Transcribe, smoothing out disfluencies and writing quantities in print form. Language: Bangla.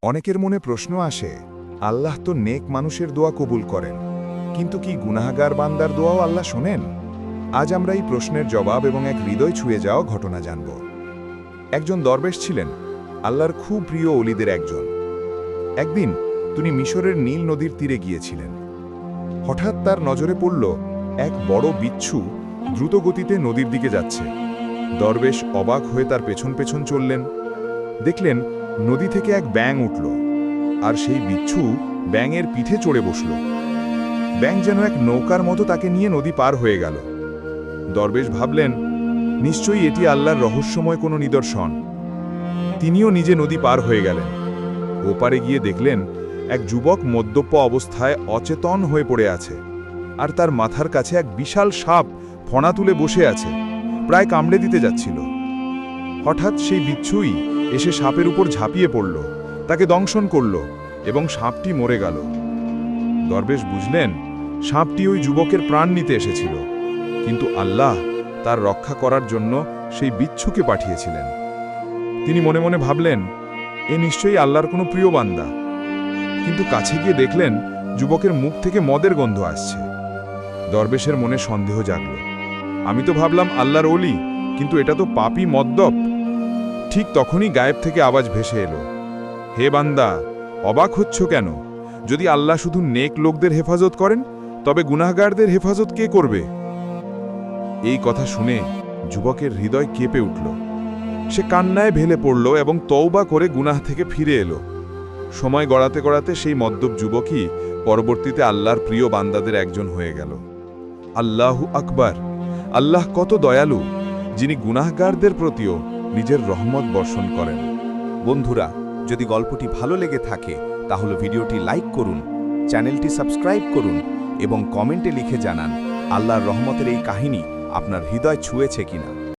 অনেকের মনে প্রশ্ন আসে, আল্লাহ তো নেক মানুষের দোয়া কবুল করেন, কিন্তু কি গুনাহগার বান্দার দোয়াও আল্লাহ শোনেন? আজ আমরা এই প্রশ্নের জবাব এবং এক হৃদয় ছুঁয়ে যাওয়া ঘটনা জানব। একজন দরবেশ ছিলেন, আল্লাহর খুব প্রিয় অলিদের একজন। একদিন তিনি মিশরের নীল নদীর তীরে গিয়েছিলেন। হঠাৎ তার নজরে পড়ল এক বড় বিচ্ছু দ্রুত গতিতে নদীর দিকে যাচ্ছে। দরবেশ অবাক হয়ে তার পেছন পেছন চললেন। দেখলেন নদী থেকে এক ব্যাঙ উঠল, আর সেই বিচ্ছু ব্যাঙের পিঠে চড়ে বসল। ব্যাঙ যেন এক নৌকার মতো তাকে নিয়ে নদী পার হয়ে গেল। দরবেশ ভাবলেন, নিশ্চয়ই এটি আল্লাহর রহস্যময় কোনো নিদর্শন। তিনিও নিজে নদী পার হয়ে গেলেন। ওপারে গিয়ে দেখলেন এক যুবক মদ্যপ অবস্থায় অচেতন হয়ে পড়ে আছে, আর তার মাথার কাছে এক বিশাল সাপ ফণা তুলে বসে আছে, প্রায় কামড়ে দিতে যাচ্ছিল। হঠাৎ সেই বিচ্ছুই এসে সাপের উপর ঝাঁপিয়ে পড়ল, তাকে দংশন করল এবং সাপটি মরে গেল। দরবেশ বুঝলেন সাপটি ওই যুবকের প্রাণ নিতে এসেছিল, কিন্তু আল্লাহ তার রক্ষা করার জন্য সেই বিচ্ছুকে পাঠিয়েছিলেন। তিনি মনে মনে ভাবলেন, এ নিশ্চয়ই আল্লাহর কোনো প্রিয় বান্দা। কিন্তু কাছে গিয়ে দেখলেন যুবকের মুখ থেকে মদের গন্ধ আসছে। দরবেশের মনে সন্দেহ জাগল। আমি তো ভাবলাম আল্লাহর ওলি, কিন্তু এটা তো পাপী মদ্যপ। ঠিক তখনই গায়েব থেকে আওয়াজ ভেসে এলো, হে বান্দা, অবাক হচ্ছ কেন? যদি আল্লাহ শুধু নেক লোকদের হেফাজত করেন, তবে গুনাহগারদের হেফাজত কে করবে? এই কথা শুনে যুবকের হৃদয় কেঁপে উঠল। সে কান্নায় ভেলে পড়ল এবং তওবা করে গুনাহ থেকে ফিরে এলো। সময় গড়াতে গড়াতে সেই মদ্যপ যুবকই পরবর্তীতে আল্লাহর প্রিয় বান্দাদের একজন হয়ে গেল। আল্লাহু আকবার! আল্লাহ কত দয়ালু, যিনি গুনাহগারদের প্রতিও নিজের রহমত বর্ষণ করেন। বন্ধুরা, যদি গল্পটি ভালো লেগে থাকে তাহলে ভিডিওটি লাইক করুন, চ্যানেলটি সাবস্ক্রাইব করুন এবং কমেন্টে লিখে জানান আল্লাহর রহমতের এই কাহিনী আপনার হৃদয় ছুঁয়েছে কিনা।